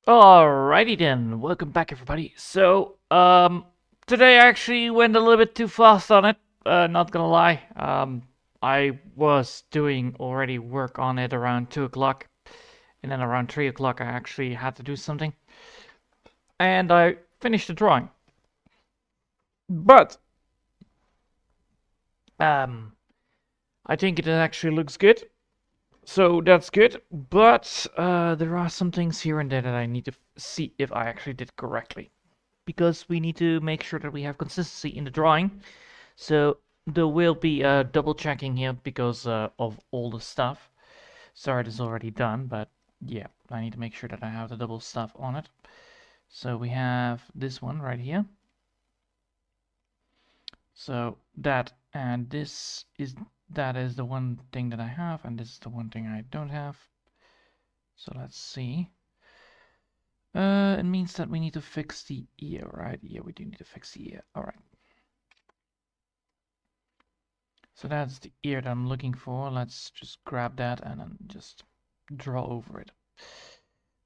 Alrighty then, welcome back everybody. Today I actually went a little bit too fast on it, not gonna lie. I was doing already work on it around 2 o'clock, and then around 3 o'clock I actually had to do something, and I finished the drawing. But, um, I think it actually looks good, so that's good, but there are some things here and there that I need to see if I actually did correctly. Because we need to make sure that we have consistency in the drawing. So there will be a double checking here because of all the stuff. Sorry, it is already done, but yeah, I need to make sure that I have the double stuff on it. So we have this one right here. So that and that is the one thing that I have, and this is the one thing I don't have. So let's see. It means that we need to fix the ear, right? Yeah, we do need to fix the ear. All right. So that's the ear that I'm looking for. Let's just grab that and then just draw over it.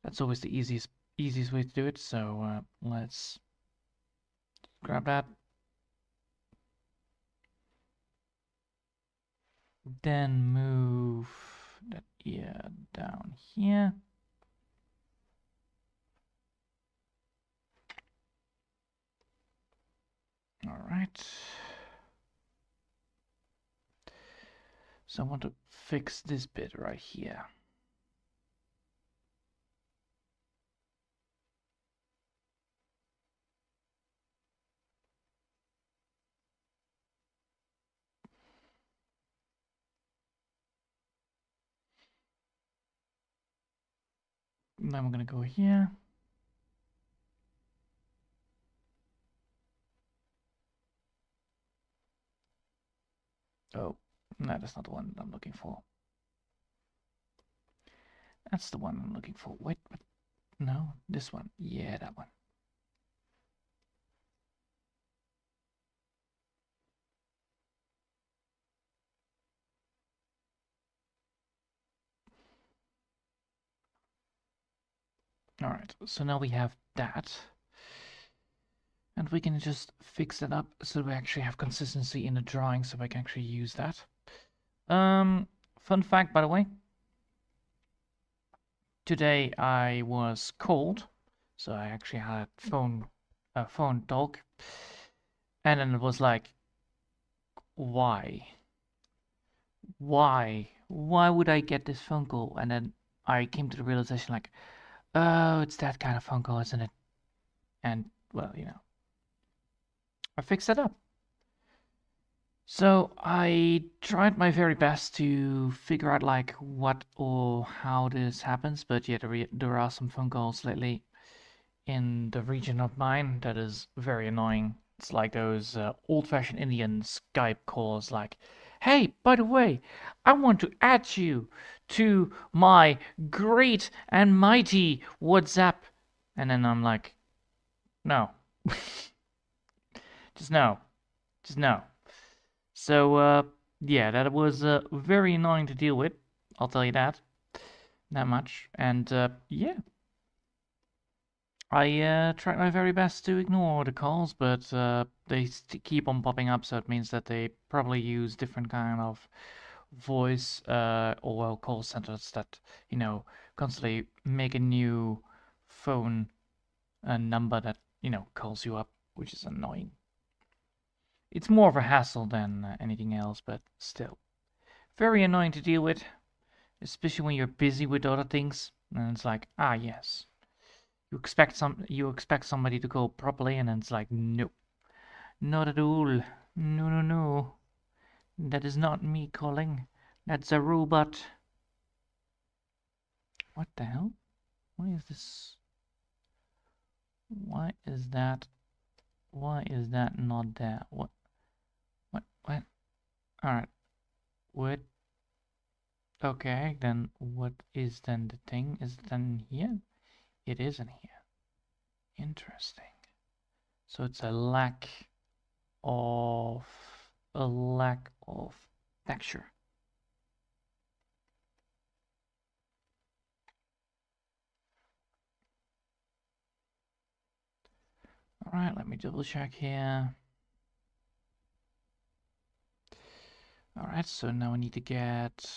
That's always the easiest way to do it. So let's grab that. Then move that ear down here. All right. So I want to fix this bit right here. And then we're gonna go here. Oh, no, that's not the one I'm looking for. That's the one I'm looking for. Wait, no, this one. Yeah, that one. All right, so now we have that. And we can just fix that up so we actually have consistency in the drawing so I can actually use that. Fun fact, by the way. Today I was cold, so I actually had a phone talk. And then it was like, why? Why would I get this phone call? And then I came to the realization like, oh, it's that kind of phone call, isn't it? And, well, I fixed it up. So I tried my very best to figure out like what or how this happens, but yeah, there are some phone calls lately in the region of mine that is very annoying. It's like those old-fashioned Indian Skype calls like, "Hey, by the way, I want to add you to my great and mighty WhatsApp." And then I'm like, "No. Just no. Just no." So, yeah, that was very annoying to deal with. I'll tell you that much. And yeah, I tried my very best to ignore the calls, but they keep on popping up. So it means that they probably use different kind of voice or well call centers that constantly make a new phone number that calls you up, which is annoying. It's more of a hassle than anything else, but still. Very annoying to deal with, especially when you're busy with other things. And it's like, ah, yes, you expect somebody to call properly, and then it's like, no, not at all. No, no, no. That is not me calling. That's a robot. What the hell? Why is this? Why is that? Why is that not there? What? What? What? All right. What? Okay, then what is then the thing? Is it then here? It isn't here. Interesting. So it's of a lack of texture. All right, let me double check here. All right, so now we need to get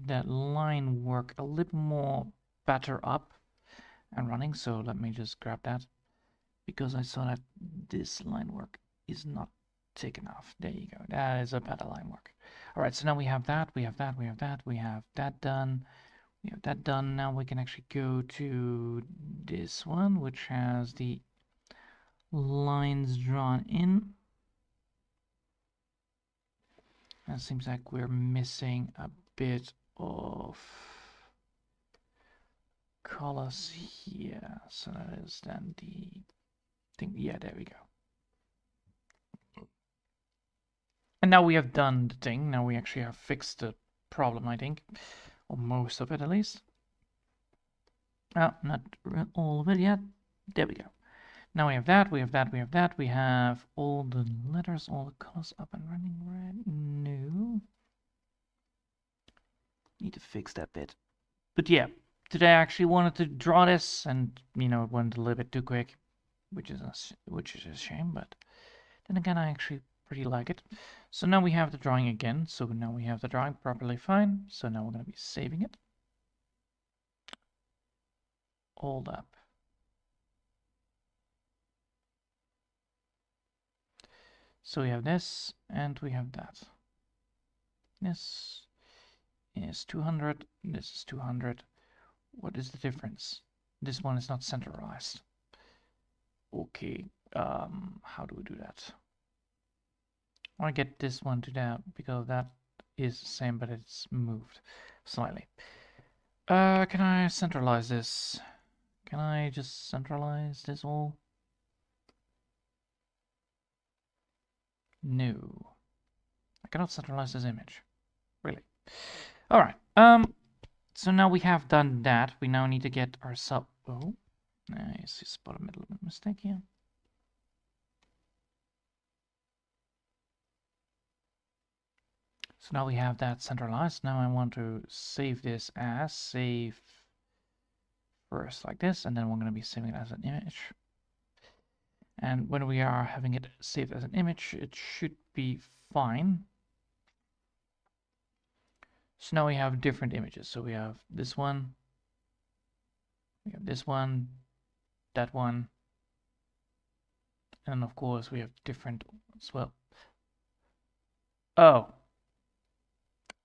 that line work a little more better up and running. So let me just grab that because I saw that this line work is not taken off. There you go. That is a better line work. All right, so now we have that, we have that, we have that, we have that done. We have that done. Now we can actually go to this one, which has the lines drawn in. And it seems like we're missing a bit of colors here. So that is then the thing. Yeah, there we go. And now we have done the thing. Now we actually have fixed the problem, I think. Or most of it, at least. Oh, not all of it yet. There we go. Now we have that, we have that, we have that. We have all the letters, all the colors up and running right now. Need to fix that bit. But yeah, today I actually wanted to draw this, and you know, it went a little bit too quick, which is a shame. But then again, I actually pretty like it. So now we have the drawing again. So now we have the drawing properly fine. So now we're gonna be saving it. Hold up. So we have this, and we have that. This is 200. This is 200. What is the difference? This one is not centralized. Okay, how do we do that? I want to get this one to that because that is the same, but it's moved slightly. Can I centralize this? Can I just centralize this all? No. I cannot centralize this image. Really. Alright. So now we have done that. We now need to get our sub. Oh. I see spot a middle mistake here. So now we have that centralized. Now I want to save this as save first like this, and then we're going to be saving it as an image. And when we are having it saved as an image, it should be fine. So now we have different images. So we have this one, we have this one, that one, and of course we have different as well. Oh,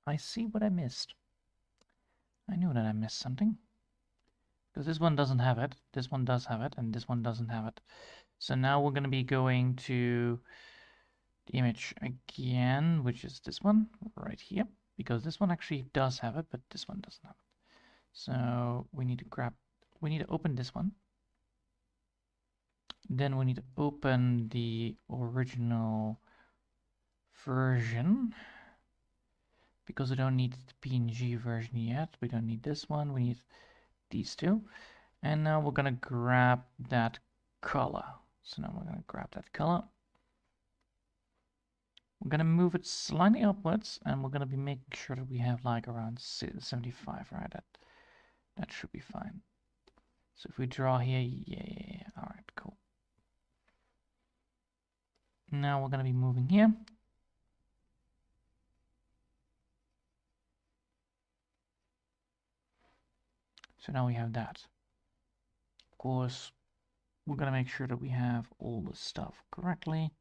I see what I missed. I knew that I missed something. Because this one doesn't have it, this one does have it, and this one doesn't have it. So now we're going to be going to the image again, which is this one right here, because this one actually does have it, but this one doesn't have it. So we need to open this one. Then we need to open the original version, because we don't need the PNG version yet. We don't need this one, we need these two. And now we're gonna grab that color. So now we're gonna grab that color. We're gonna move it slightly upwards, and we're gonna be making sure that we have like around 75, right? That should be fine. So if we draw here, yeah. All right, cool. Now we're gonna be moving here. So now we have that. Of course, we're gonna make sure that we have all the stuff correctly.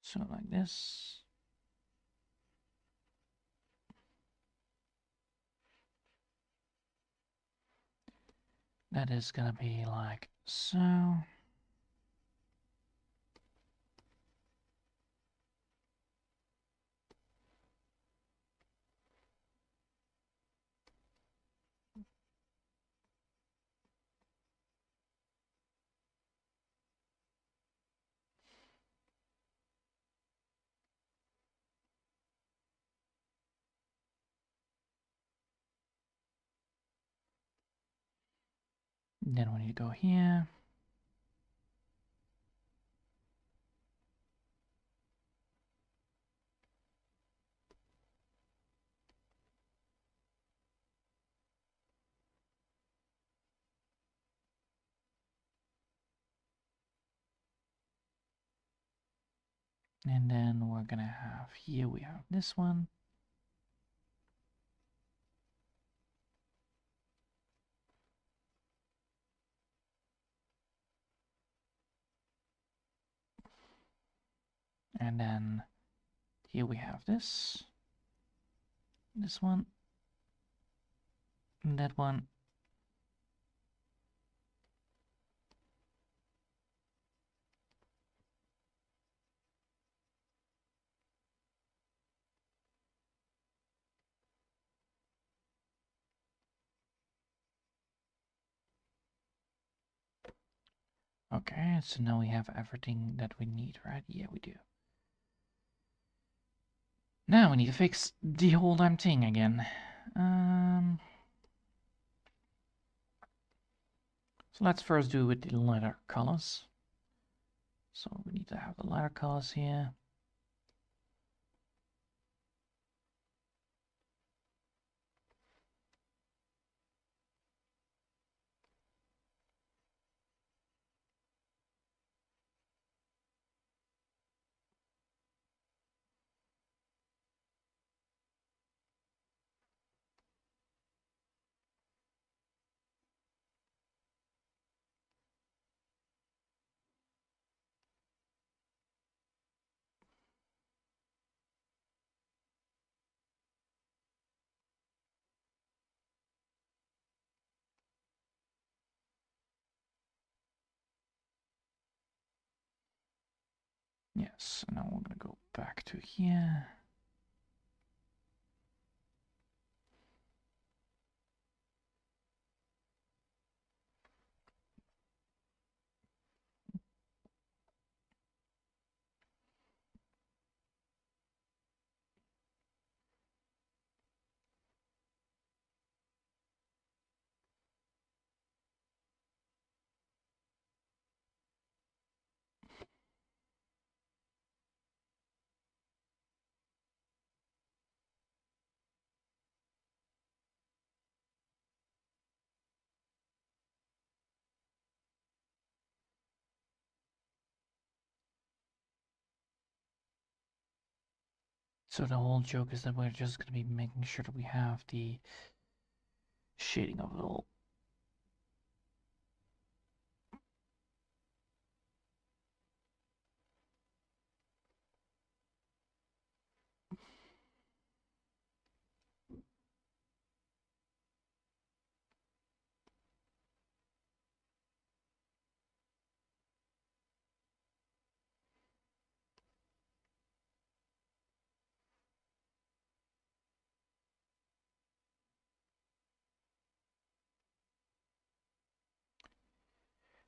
So like this. That is gonna be like so. Then we need to go here. And then we're gonna have here, we have this one. And then here we have this one, and that one. Okay, so now we have everything that we need, right? Yeah, we do. Now we need to fix the whole damn thing again. So let's first do with the letter colors. So we need to have the letter colors here. Yes, and now we're gonna go back to here. So the whole joke is that we're just gonna be making sure that we have the shading of it all.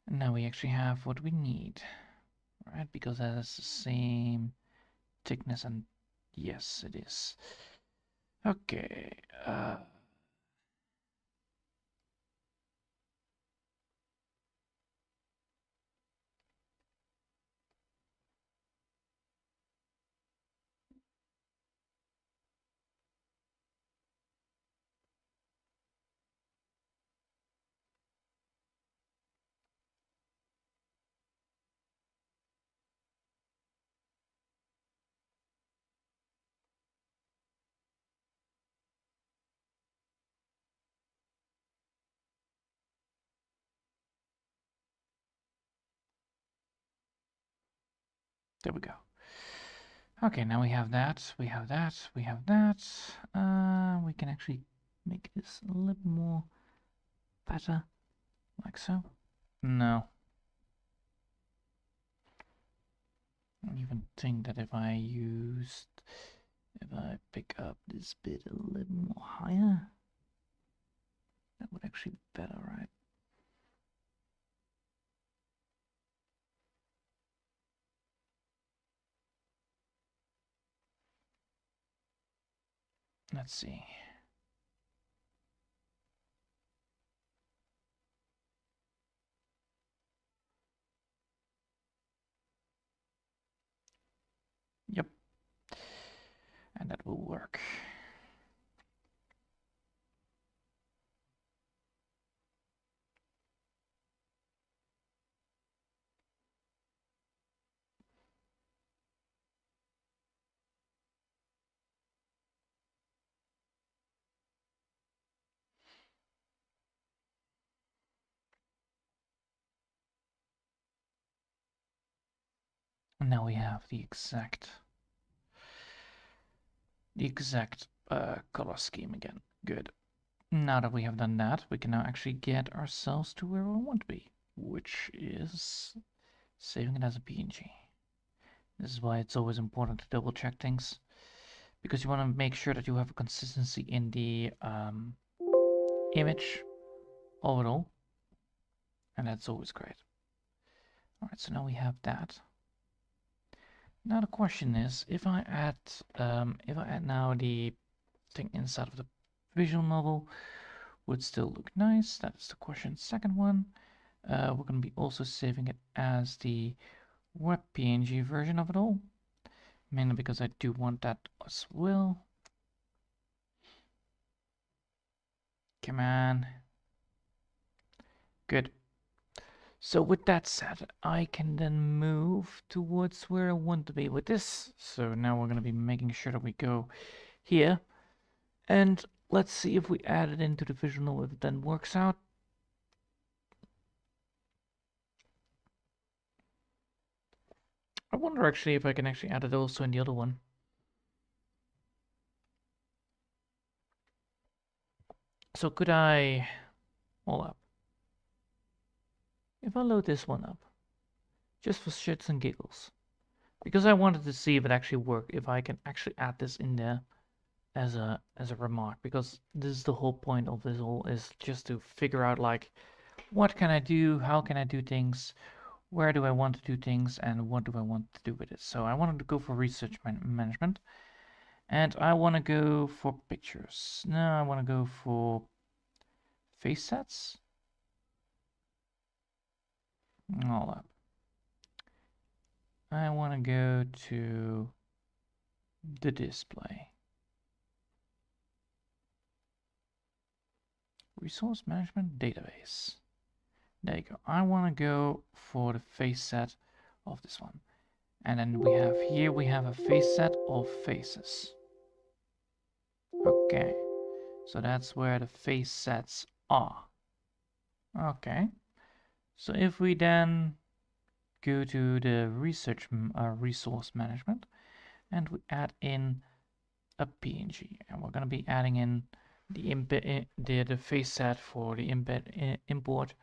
And now we actually have what we need, right? Because that is the same thickness, and yes, it is. Okay. There we go. Okay, now we have that, we have that, we have that. We can actually make this a little more better, like so. No. I don't even think that if I pick up this bit a little more higher, that would actually be better, right? Let's see. And that will work. And now we have the exact color scheme again. Good. Now that we have done that, we can now actually get ourselves to where we want to be, which is saving it as a PNG. This is why it's always important to double check things, because you want to make sure that you have a consistency in the image of it all, and that's always great. All right, so now we have that. Now the question is, if I add now the thing inside of the visual novel, would still look nice? That is the question. Second one, we're going to be also saving it as the web PNG version of it all, mainly because I do want that as well. Come on. Good. So with that said, I can then move towards where I want to be with this. So now we're going to be making sure that we go here. And let's see if we add it into the visual, if it then works out. I wonder actually if I can actually add it also in the other one. So could I... Hold up. If I load this one up, just for shits and giggles, because I wanted to see if it actually worked, if I can actually add this in there as a remark, because this is the whole point of this all, is just to figure out like, what can I do, how can I do things, where do I want to do things, and what do I want to do with it. So I wanted to go for research management, and I want to go for pictures. No, I want to go for face sets. Hold up. I want to go to the display. Resource management database. There you go. I want to go for the face set of this one. And then we have here, we have a face set of faces. Okay. So that's where the face sets are. Okay. So if we then go to the resource management and we add in a PNG, and we're going to be adding in the face set for the import,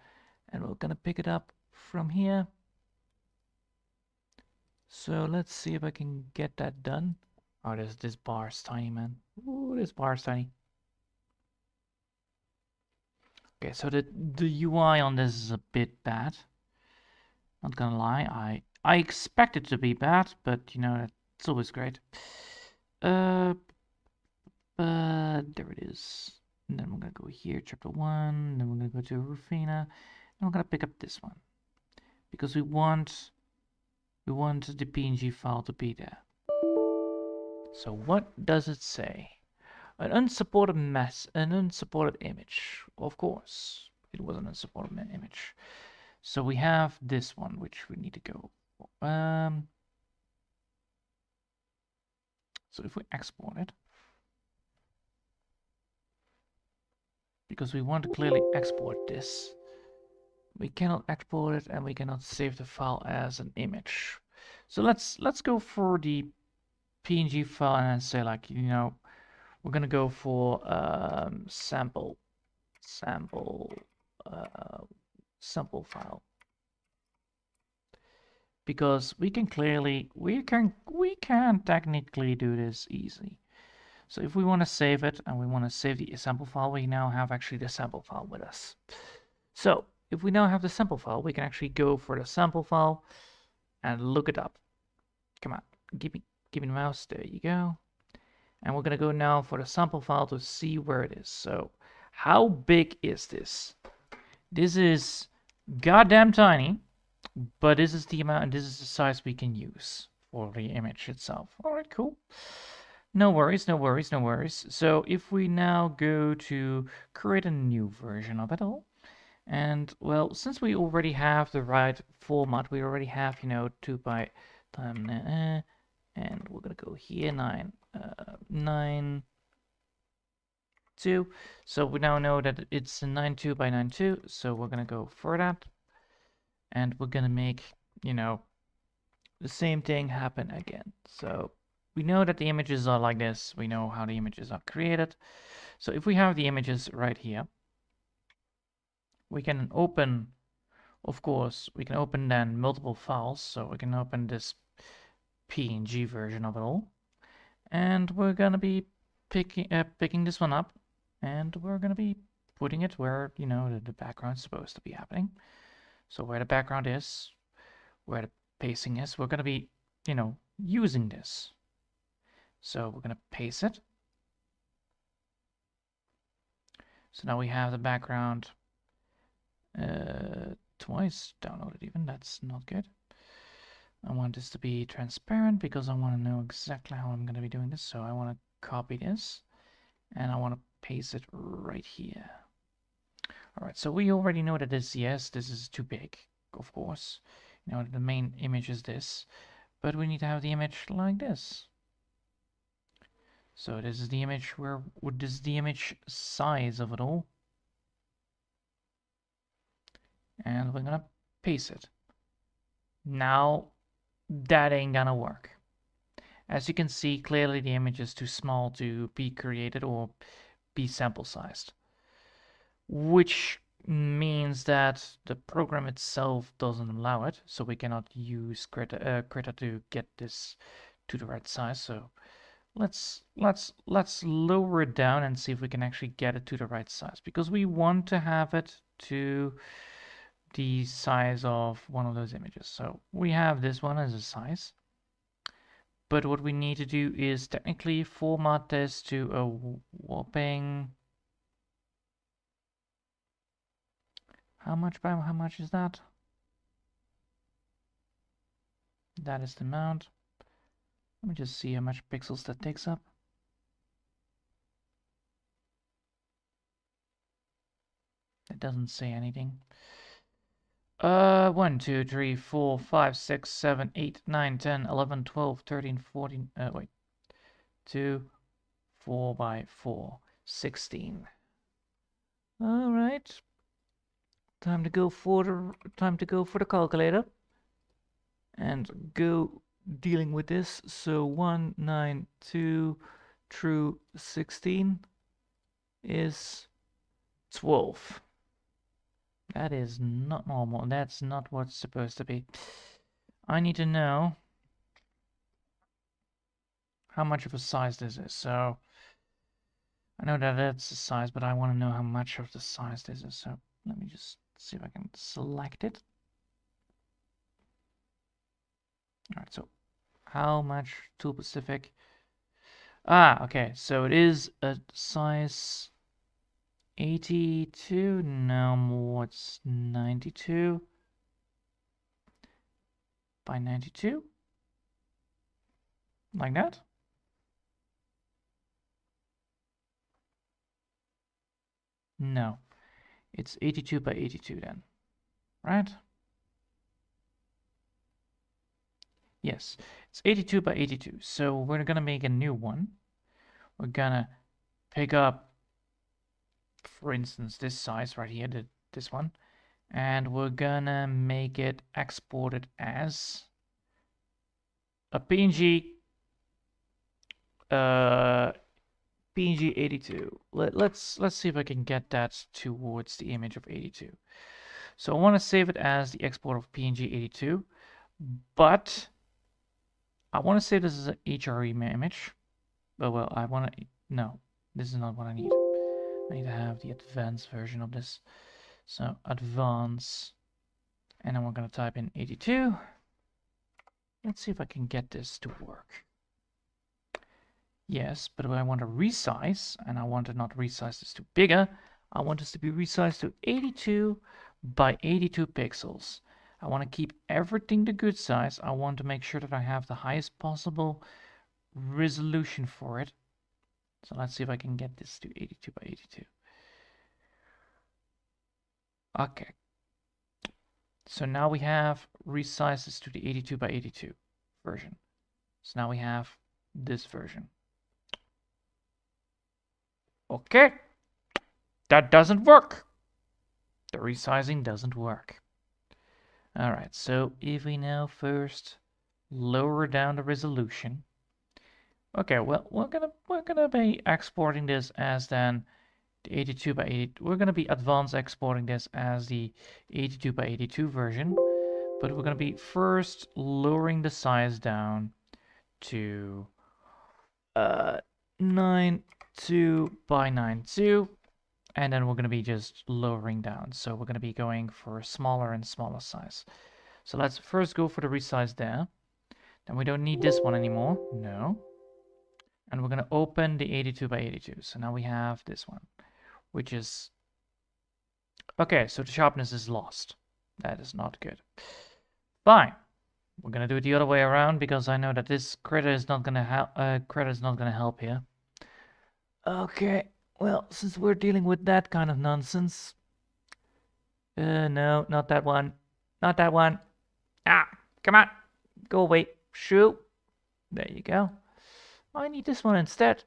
and we're going to pick it up from here. So let's see if I can get that done. Oh, this bar is tiny, man. Ooh, this bar is tiny. Okay, so the UI on this is a bit bad. Not gonna lie, I expect it to be bad, but you know, it's always great. But there it is. And then we're gonna go here, chapter 1, then we're gonna go to Rufina, and we're gonna pick up this one. Because we want the PNG file to be there. So what does it say? An unsupported image. Of course, it was an unsupported image. So we have this one, which we need to go. So if we export it, because we want to clearly export this, we cannot export it and we cannot save the file as an image. So let's go for the PNG file and say, like, you know, we're gonna go for sample file, because we can technically do this easily. So if we want to save it and we want to save the sample file, we now have actually the sample file with us. So if we now have the sample file, we can actually go for the sample file and look it up. Come on, give me the mouse. There you go. And we're gonna go now for the sample file to see where it is. So how big is this? This is goddamn tiny, but this is the amount and this is the size we can use for the image itself. All right, cool. No worries, no worries, no worries. So if we now go to create a new version of it all, and well, since we already have the right format, we already have, 2 by time, and we're gonna go here, 9, 2. So we now know that it's a 92 by 92, so we're gonna go for that, and we're gonna make, the same thing happen again. So we know that the images are like this. We know how the images are created. So if we have the images right here, we can open, of course, we can open then multiple files. So we can open this PNG version of it all. And we're gonna be picking this one up, and we're gonna be putting it where, the background's supposed to be happening. So where the background is, where the pacing is, we're gonna be, using this. So we're gonna paste it. So now we have the background twice downloaded even. That's not good. I want this to be transparent because I want to know exactly how I'm going to be doing this. So I want to copy this and I want to paste it right here. All right, so we already know that this is too big, of course. The main image is this, but we need to have the image like this. So this is the image this is the image size of it all. And we're gonna paste it. Now that ain't gonna work. As you can see, clearly the image is too small to be created or be sample sized, which means that the program itself doesn't allow it, so we cannot use Krita to get this to the right size. So let's lower it down and see if we can actually get it to the right size, because we want to have it to the size of one of those images. So we have this one as a size, but what we need to do is technically format this to a whopping, how much by how much is that? That is the amount. Let me just see how much pixels that takes up. It doesn't say anything. 1, 2, 3, 4, 5, 6, 7, 8, 9, 10, 11, 12, 13, 14, wait. 2, 4 by 4, 16. All right. Time to go for the calculator and go dealing with this. So 192 through 16 is 12. That is not normal. That's not what's supposed to be. I need to know how much of a size this is. So I know that that's the size, but I want to know how much of the size this is. So let me just see if I can select it. All right, so how much tool specific? Okay, so it is a size 82. No more, it's 92 by 92. Like that. No, it's 82 by 82 then, right? Yes, it's 82 by 82. So we're gonna make a new one. We're gonna pick up, for instance, this size right here, this one, and we're gonna make it exported as a PNG, PNG 82. Let's see if I can get that towards the image of 82. So I want to save it as the export of PNG 82, but I want to save this as an HRE image. Well, I want to, no, this is not what I need. I need to have the advanced version of this. So advanced, and then we're going to type in 82. Let's see if I can get this to work. Yes, but I want to resize, and I want to not resize this to bigger. I want this to be resized to 82 by 82 pixels. I want to keep everything the good size. I want to make sure that I have the highest possible resolution for it. So let's see if I can get this to 82 by 82. Okay. So now we have resized this to the 82 by 82 version. So now we have this version. Okay. That doesn't work. The resizing doesn't work. All right. So if we now first lower down the resolution. Okay, well, we're gonna be exporting this as then the 82 by 80. We're gonna be advanced exporting this as the 82 by 82 version, but we're gonna be first lowering the size down to 92 by 92, and then we're gonna be just lowering down. So we're gonna be going for a smaller and smaller size. So let's first go for the resize there. Then we don't need this one anymore. No. And we're going to open the 82 by 82. So now we have this one, which is... Okay, so the sharpness is lost. That is not good. Fine. We're going to do it the other way around because I know that this critter is not going to help here. Okay, well, since we're dealing with that kind of nonsense... no, not that one. Not that one. Ah, come on. Go away. Shoo. There you go. I need this one instead.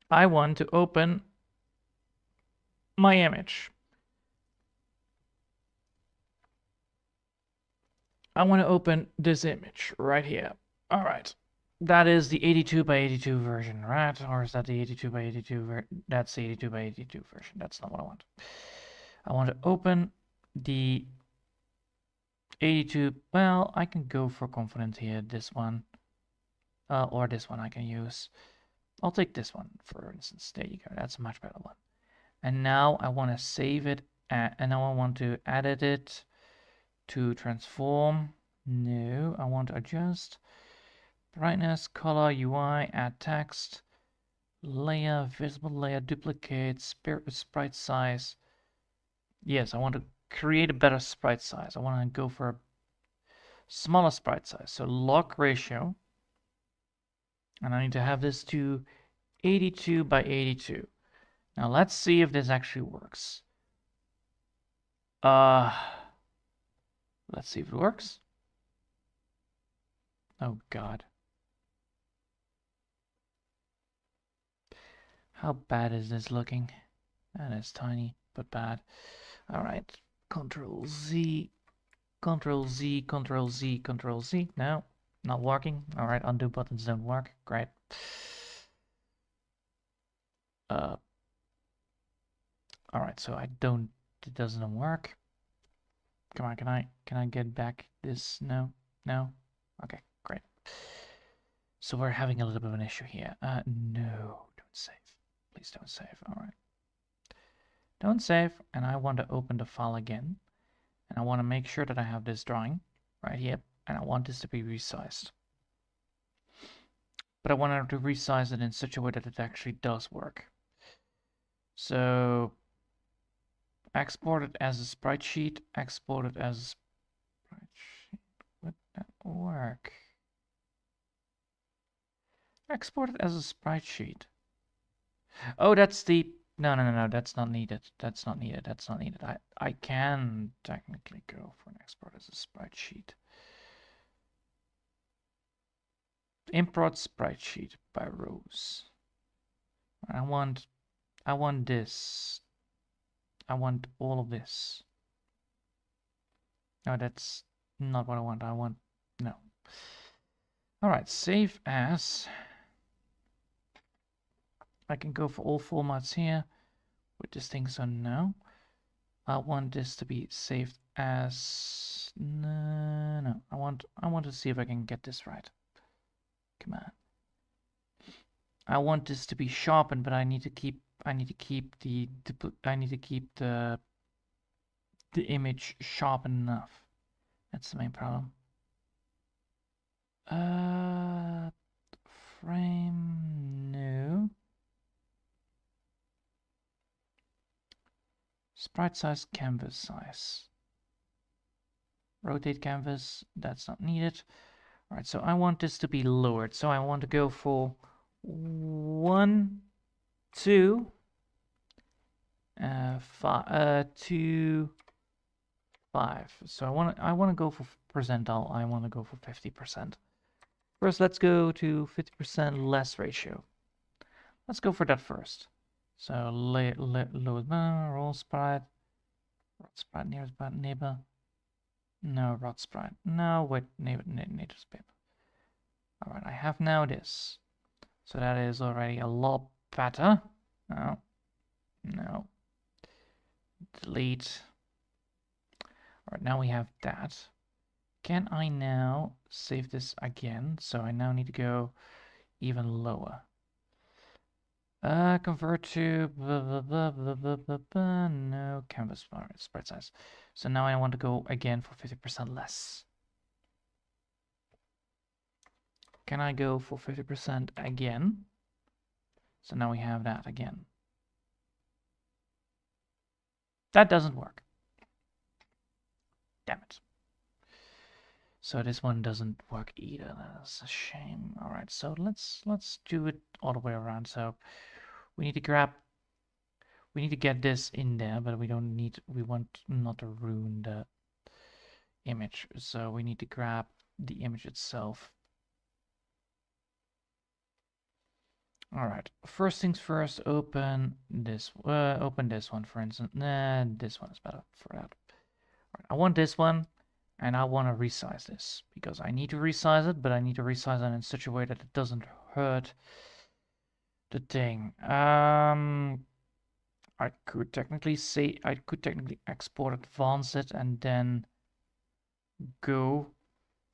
I want to open my image. I want to open this image right here. All right. That is the 82 by 82 version, right? Or is that the 82 by 82 That's the 82 by 82 version. That's not what I want. I want to open the 82. Well, I can go for confident here. This one. Or this one I can use. I'll take this one, for instance. There you go. That's a much better one. And now I want to save it. And now I want to edit it to transform. No, I want to adjust. Brightness, color, UI, add text, layer, visible layer, duplicate, sprite size. Yes, I want to create a better sprite size. I want to go for a smaller sprite size. So log ratio. And I need to have this to 82 by 82. Now let's see if this actually works. Let's see if it works. Oh God. How bad is this looking? That is tiny, but bad. All right. Control Z, Control Z, Control Z, Control Z. No, not working. All right, undo buttons don't work. Great. All right, so it doesn't work. Come on, can I get back this? No, no. Okay, great. So we're having a little bit of an issue here. No, don't save. Please don't save. All right. Don't save, and I want to open the file again. And I want to make sure that I have this drawing right here, and I want this to be resized. But I want to resize it in such a way that it actually does work. So export it as a sprite sheet, export it as a sprite sheet. Would that work? Export it as a sprite sheet. Oh, that's the... No, that's not needed. That's not needed. That's not needed. I can technically go for an export as a sprite sheet. Import sprite sheet by rows. I want this. I want all of this. No, that's not what I want. I want... No. All right, save as. I can go for all formats here with this thing, so no. I want this to be saved as... No. I want to see if I can get this right. Come on. I want this to be sharpened, but I need to keep the image sharp enough. That's the main problem. Frame, no. Sprite size, canvas size. Rotate canvas, that's not needed. All right, so I want this to be lowered. So I want to go for 1, 2, 2, 5. So I want to go for percentile. I want to go for 50%. First, let's go to 50% less ratio. Let's go for that first. So load roll sprite, rot sprite, near sprite, neighbor. No, rot sprite. No, wait, neighbor paper. All right, I have now this. So that is already a lot better. No, no. Delete. All right, now we have that. Can I now save this again? So I now need to go even lower. Convert to no canvas spread size. So now I want to go again for 50% less. Can I go for 50% again? So now we have that again. That doesn't work. Damn it. So this one doesn't work either. That's a shame. All right, so let's do it all the way around. So we need to get this in there, but we want not to ruin the image. So we need to grab the image itself. All right, first things first, open this one, for instance. Nah, this one is better for that. All right, I want this one. And I want to resize this because I need to resize it, but I need to resize it in such a way that it doesn't hurt the thing. I could technically export advance it and then go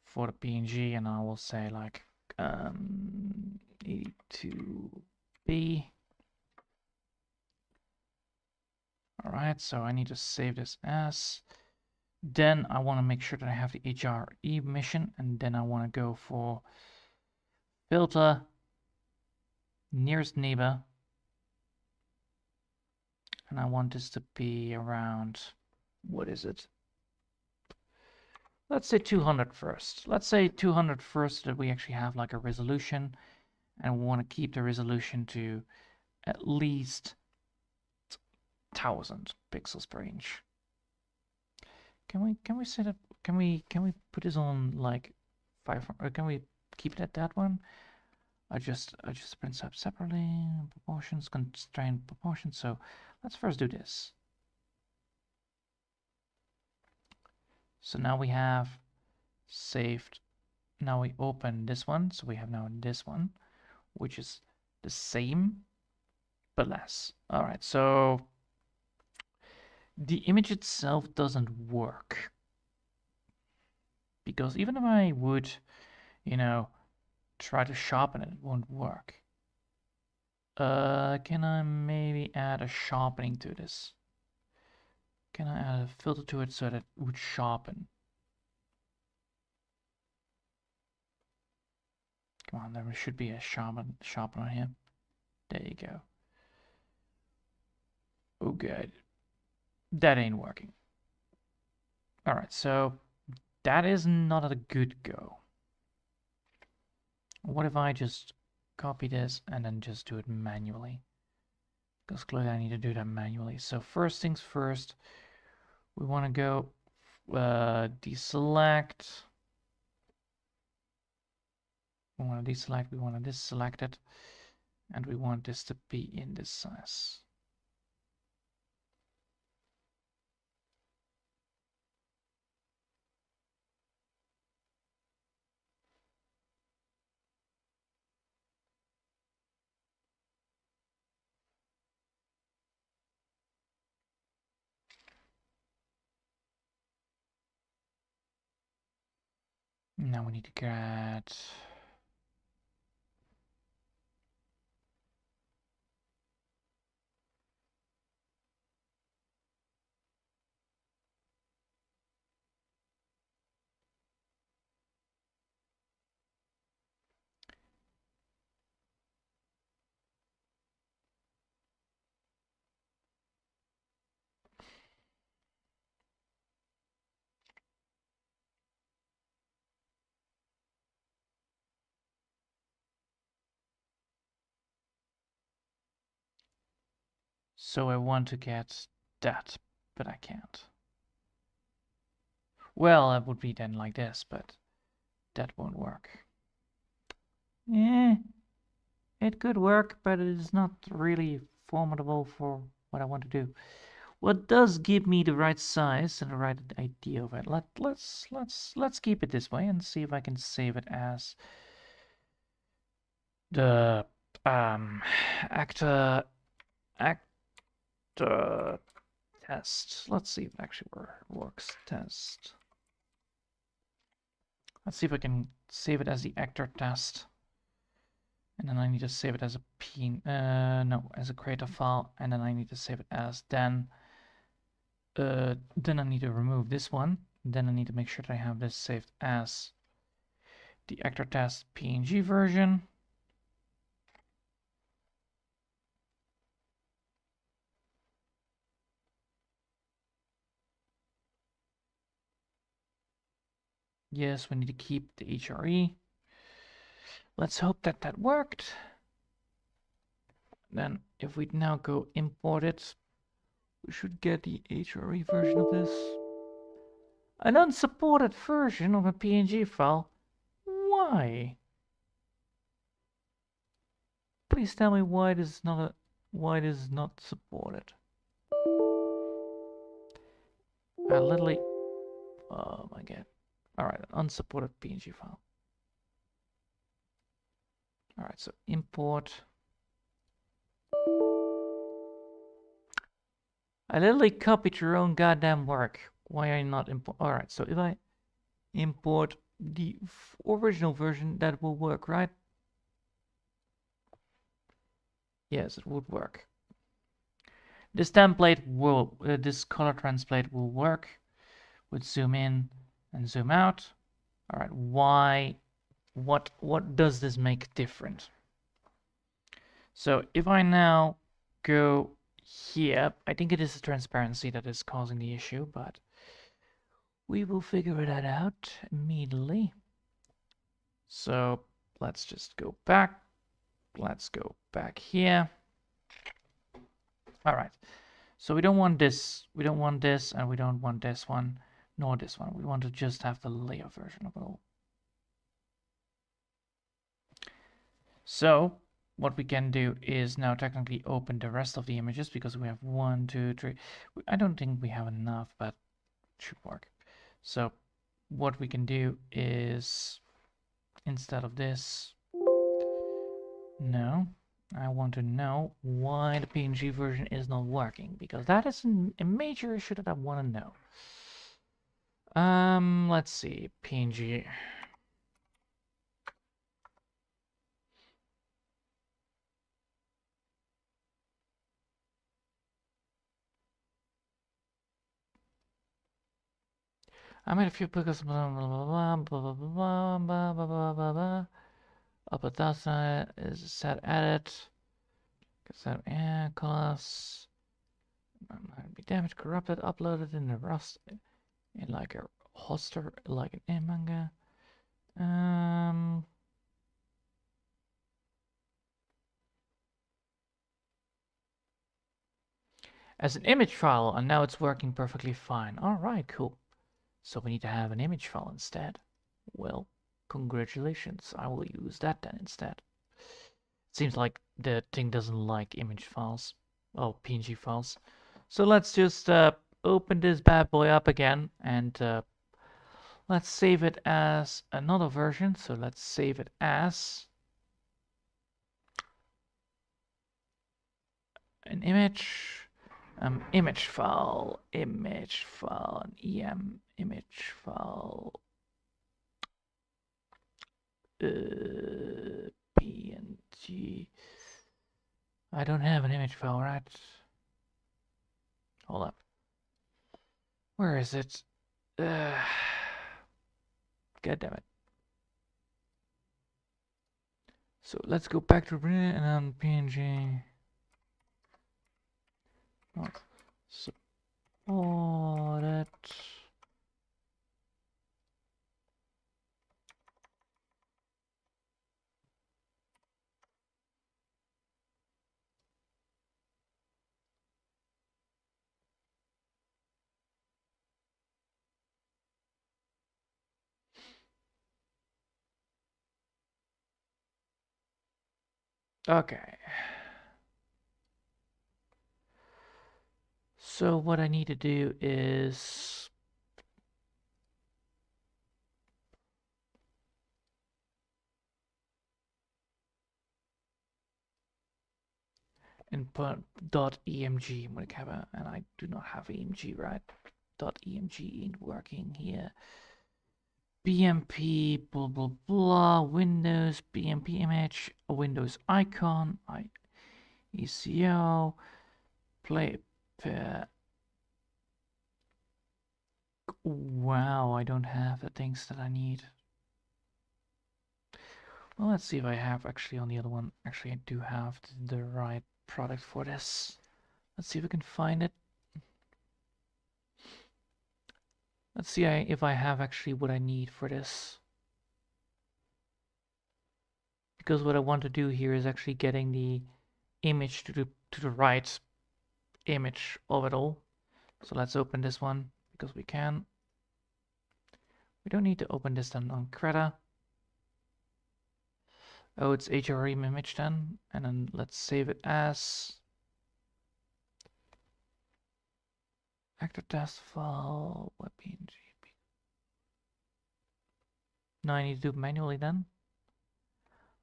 for the PNG, and I will say like 82B. All right, so I need to save this as. Then I want to make sure that I have the HRE mission, and then I want to go for filter nearest neighbor, and I want this to be around, what is it? Let's say 200 first. Let's say 200 first, so that we actually have like a resolution, and we want to keep the resolution to at least 1000 pixels per inch. Can we set up? Can we put this on like 500? Or can we keep it at that one? Adjust the print sub separately. Proportions, constraint proportions. So let's first do this. So now we have saved. Now we open this one. So we have now this one, which is the same but less. All right. So the image itself doesn't work because even if I would, try to sharpen it, it won't work. Can I maybe add a sharpening to this? Can I add a filter to it so that it would sharpen? Come on, there should be a sharpener here. There you go. Oh, good. That ain't working. All right, so that is not a good go. What if I just copy this and then just do it manually? Because clearly I need to do that manually. So first things first, we want to go deselect. We want to deselect, we want to deselect it, and we want this to be in this size. Now we need to get So I want to get that, but I can't. Well, it would be then like this, but that won't work. Eh, it could work, but it is not really formidable for what I want to do. What does give me the right size and the right idea of it? Let's keep it this way and see if I can save it as the actor test. Let's see if it actually works. Test. Let's see if I can save it as the actor test. And then I need to save it as as a creator file, and then I need to save it as then I need to remove this one. Then I need to make sure that I have this saved as the actor test PNG version. Yes, we need to keep the HRE. Let's hope that that worked. Then if we now go import it, we should get the HRE version of this. An unsupported version of a PNG file? Why? Please tell me why this is not supported. I literally, oh my god. Alright, an unsupported PNG file. Alright, so import. I literally copied your own goddamn work. Why are you not import? Alright, so if I import the original version, that will work, right? Yes, it would work. This template will, this color translate will work with zoom in and zoom out. All right, why, what does this make different? So if I now go here, I think it is the transparency that is causing the issue, but we will figure that out immediately. So let's just go back. Let's go back here. All right. So we don't want this, and we don't want this one, nor this one. We want to just have the layer version of it all. So what we can do is now technically open the rest of the images because we have 1, 2, 3. I don't think we have enough, but it should work. So what we can do is, instead of this, no, I want to know why the PNG version is not working, because that is a major issue that I want to know. Let's see, PNG. I made a few because blah blah blah blah blah blah blah blah blah blah blah. Upload data is set edit. Set class. Might be damaged, corrupted, uploaded in the Rust in like a hoster, like an manga. As an image file, and now it's working perfectly fine. All right, cool. So we need to have an image file instead. Well, congratulations. I will use that then instead. It seems like the thing doesn't like image files. Oh, PNG files. So let's just open this bad boy up again and let's save it as another version. So let's save it as an image. Image file, an em image file, PNG. I don't have an image file, right? Hold up. Where is it? God damn it. So let's go back to and then PNG. Not supported. Okay. So what I need to do is input .emg whatever, and I do not have emg, right? .emg ain't working here. BMP blah blah blah, Windows BMP image, a Windows icon, ECO, play. Wow, I don't have the things that I need. Well, let's see if I have actually on the other one. Actually, I do have the right product for this. Let's see if we can find it. Let's see if I have actually what I need for this. Because what I want to do here is actually getting the image to the right image of it all. So let's open this one because we can. We don't need to open this then on Creta. Oh, it's HRM image then. And then let's save it as actor test file, webpng. No, I need to do it manually then.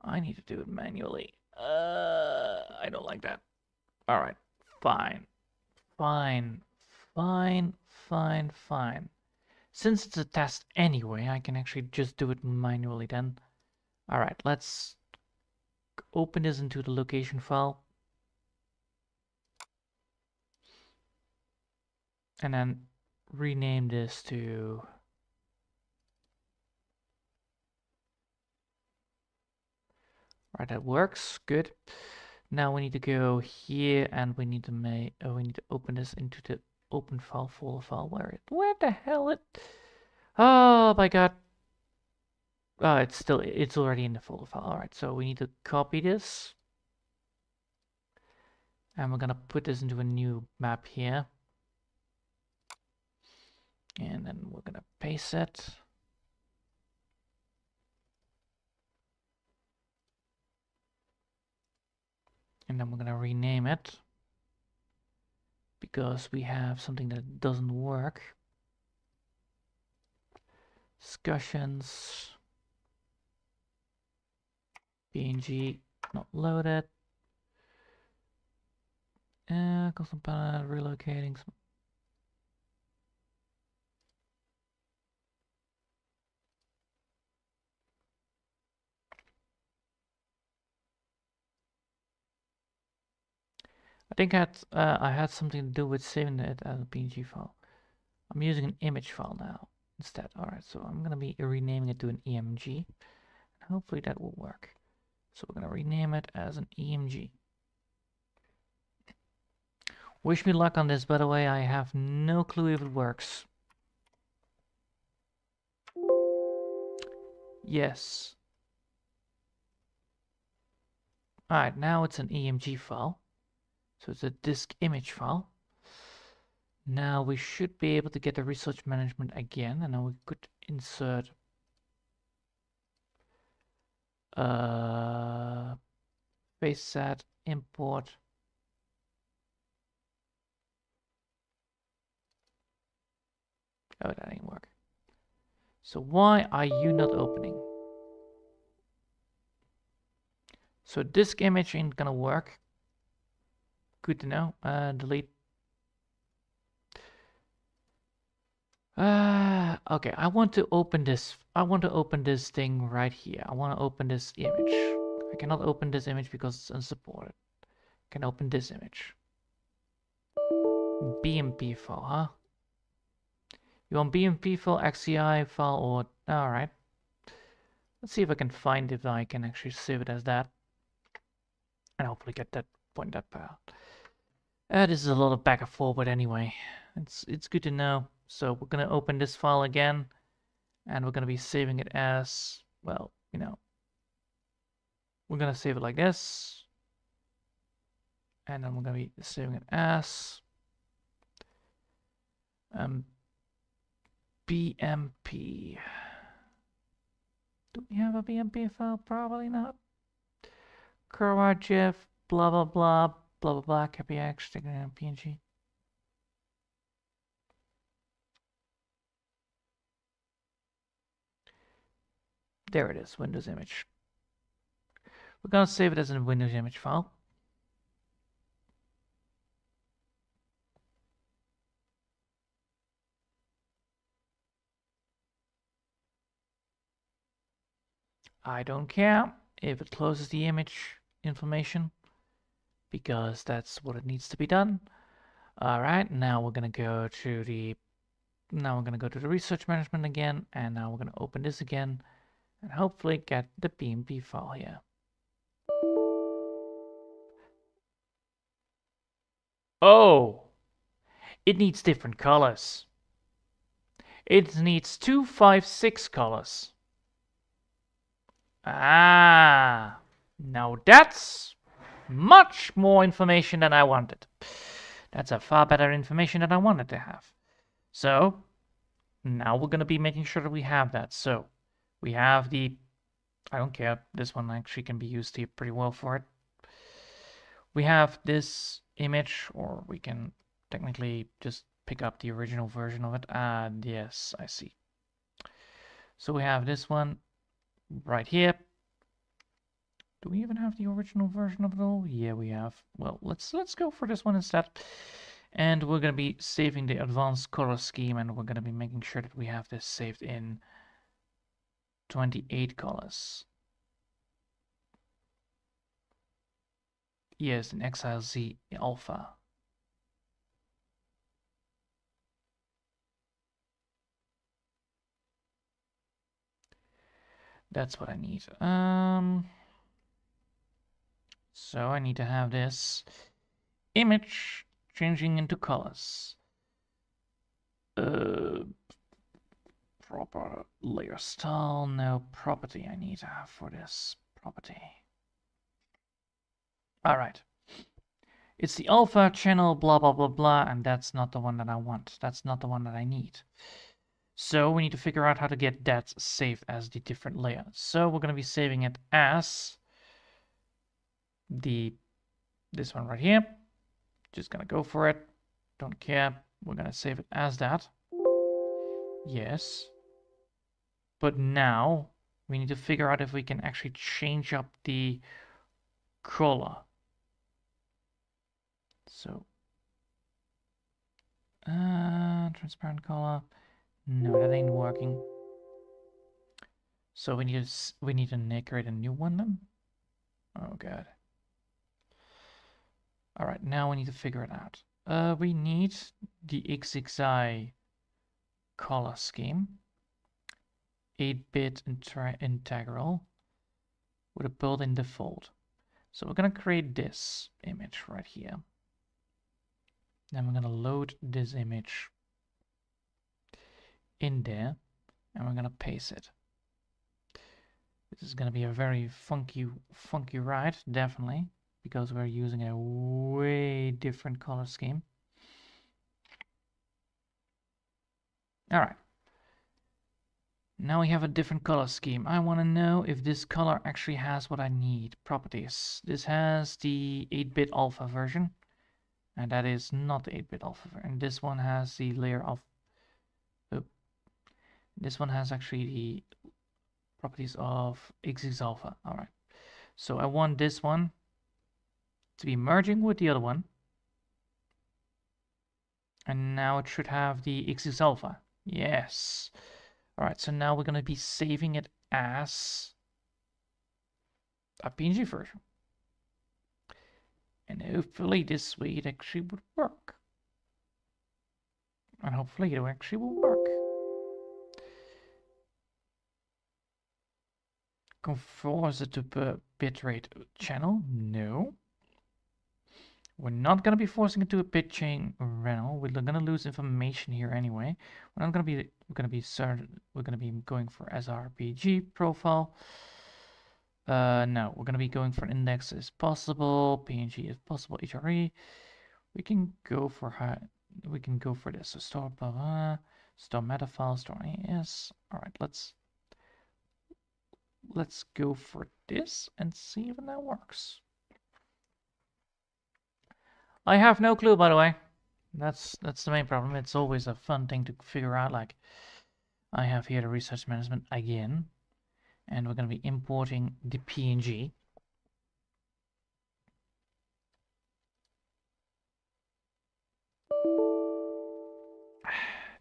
I need to do it manually. I don't like that. All right, fine, fine, fine, fine, fine. Since it's a test anyway, I can actually just do it manually then. All right, let's open this into the location file. And then rename this to right, that works. Good. Now we need to go here and we need to open this into the open file folder file. Where the hell it? Oh my god. Oh, it's already in the folder file. All right, so we need to copy this. And we're gonna put this into a new map here. And then we're gonna paste it. And then we're gonna rename it because we have something that doesn't work. Discussions. PNG not loaded. Custom palette relocating. I think I had something to do with saving it as a PNG file. I'm using an image file now instead. Alright, so I'm gonna be renaming it to an EMG. Hopefully that will work. So we're gonna rename it as an EMG. Wish me luck on this, by the way. I have no clue if it works. Yes. Alright, now it's an EMG file. So it's a disk image file. Now we should be able to get the research management again, and now we could insert base set import. Oh, that didn't work. So why are you not opening? So disk image ain't gonna work. Good to know. Delete. Okay, I want to open this. I want to open this thing right here. I want to open this image. I cannot open this image because it's unsupported. I can open this image. BMP file, huh? You want BMP file, XCI file, or... Alright. Let's see if I can find if I can actually save it as that. And hopefully get that point up out. This is a lot of back and forward anyway. It's good to know. So we're gonna open this file again, and we're gonna be saving it as, well, you know, we're gonna save it like this, and then we're gonna be saving it as BMP. Do we have a BMP file? Probably not. chroma GIF, blah blah blah, blah blah blah, KPX, PNG. There it is, Windows image. We're gonna save it as a Windows image file. I don't care if it closes the image information, because that's what it needs to be done. All right, now we're gonna go to the research management again, and now we're gonna open this again, and hopefully get the PNP file here. Oh, it needs different colors. It needs 256 colors. Ah, now that's much more information than I wanted. That's a far better information than I wanted to have. So now we're going to be making sure that we have that. So we have the, I don't care, this one actually can be used here pretty well for it. We have this image, or we can technically just pick up the original version of it. Yes, I see. So we have this one right here. Do we even have the original version of it all? Yeah, we have. Well, let's go for this one instead. And we're going to be saving the advanced color scheme, and we're going to be making sure that we have this saved in 28 colors. Yes, in Exile Z Alpha. That's what I need. So I need to have this image changing into colors. Proper layer style, no property I need to have for this property. All right. It's the alpha channel, blah, blah, blah, blah, and that's not the one that I want. That's not the one that I need. So we need to figure out how to get that saved as the different layer. So we're going to be saving it as this one right here. Just going to go for it. Don't care. We're going to save it as that. Yes. But now we need to figure out if we can actually change up the color. So, transparent color. No, that ain't working. So we need to create a new one then. Oh god. All right, now we need to figure it out. We need the XXI color scheme, 8-bit integral with a built-in default. So we're gonna create this image right here. Then we're gonna load this image in there, and we're gonna paste it. This is gonna be a very funky ride, definitely, because we're using a way different color scheme. All right. Now we have a different color scheme. I want to know if this color actually has what I need. Properties. This has the 8-bit alpha version, and that is not the 8-bit alpha version. This one has the layer of... Oh. This one has actually the properties of XX alpha. All right. So I want this one to be merging with the other one. And now it should have the XX alpha. Yes. All right, so now we're going to be saving it as a PNG version. And hopefully this way it actually would work. And hopefully it actually will work. Conforms it to bitrate channel? No. We're not going to be forcing it to a bit chain rental. We're going to lose information here anyway. We're not going to be we're going to be going for sRPG profile. No, we're going to be going for index as possible, PNG as possible, HRE. We can go for this. So store blah blah, store meta file, store AS. All right, let's go for this and see if that works. I have no clue, by the way. That's the main problem. It's always a fun thing to figure out. Like, I have here the research management again, and we're going to be importing the PNG.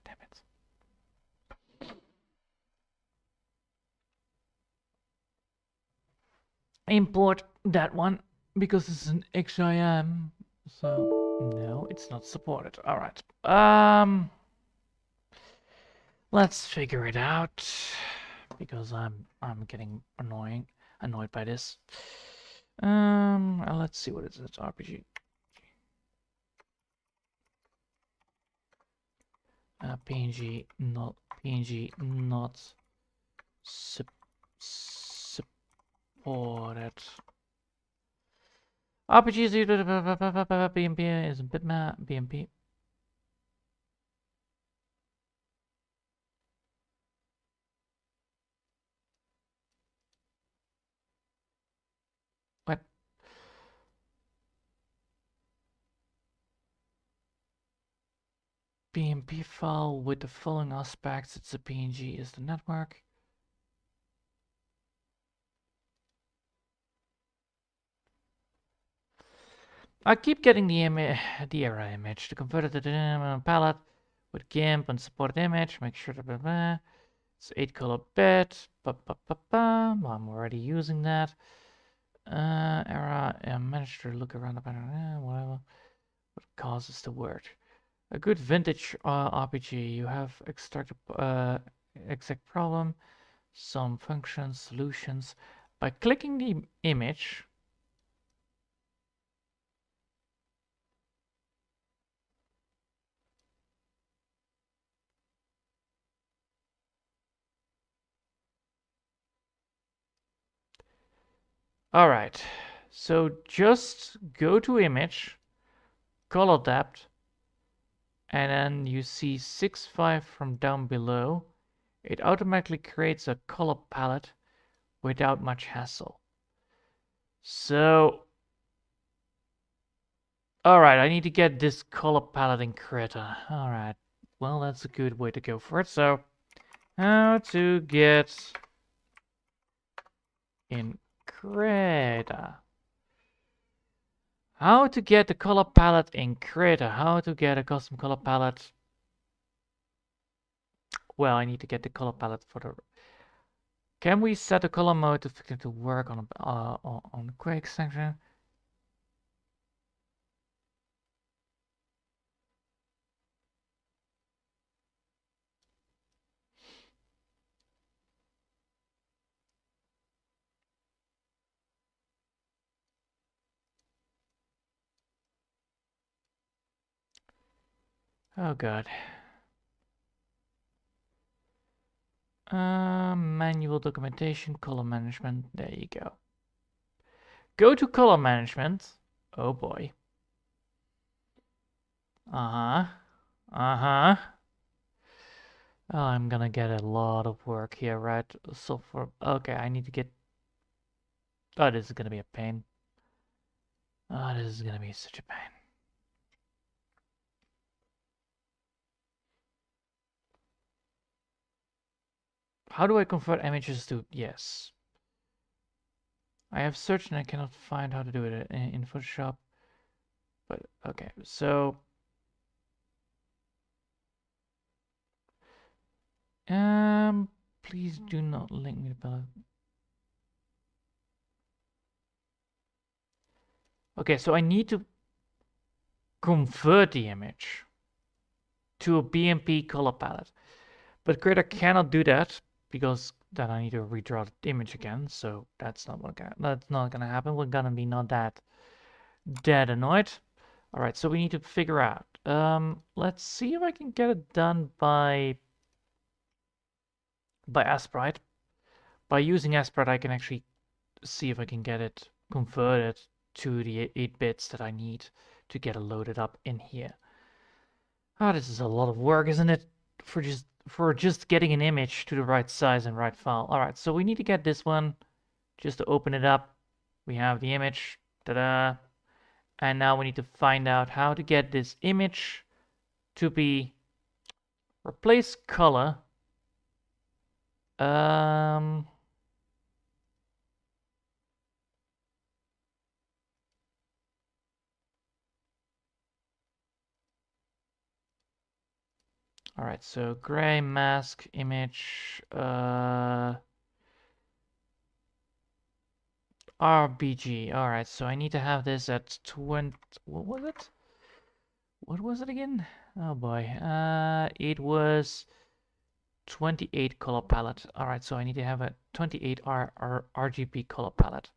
Damn it. Import that one because it's an XIM. So no, it's not supported. All right. Let's figure it out because I'm getting annoyed by this. Let's see what it is. It's RPG. PNG not supported. RPG is BMP is bitmap BMP. What? BMP file with the following aspects. It's a PNG is the network. I keep getting the error image to convert it to the palette with GIMP and supported image. Make sure that it's 8 color bit. I'm already using that. Error. Managed to look around the pattern. Whatever. What causes the word? A good vintage RPG. You have extracted exact problem, some functions, solutions. By clicking the image. All right, so just go to image, color depth, and then you see 6.5 from down below. It automatically creates a color palette without much hassle. So, all right, I need to get this color palette in Krita. All right, well, that's a good way to go for it. So, how to get in Krita. How to get the color palette in Krita. How to get a custom color palette. Well, I need to get the color palette for the... Can we set the color mode to work on the quick section? Oh god. Manual documentation, color management. There you go. Go to color management. Oh boy. Uh-huh. Uh-huh. Oh, I'm gonna get a lot of work here, right? So for... Okay, I need to get... Oh, this is gonna be a pain. Oh, this is gonna be such a pain. How do I convert images to... Yes. I have searched and I cannot find how to do it in Photoshop. But, okay, so... Please do not link me to palette. Okay, so I need to convert the image to a BMP color palette. But Creator cannot do that because then I need to redraw the image again. So that's not gonna happen. We're gonna be not that annoyed. All right, so we need to figure out. Let's see if I can get it done by Sprite. By using Sprite, I can actually see if I can get it converted to the 8 bits that I need to get it loaded up in here. Oh, this is a lot of work, isn't it? For just getting an image to the right size and right file. All right, so we need to get this one Just to open it up, we have the image. Ta-da! And now we need to find out how to get this image to be replace color. All right, so gray mask image, RBG. All right, so I need to have this at 20. What was it? What was it again? Oh boy. It was 28 color palette. All right, so I need to have a 28 RGB color palette.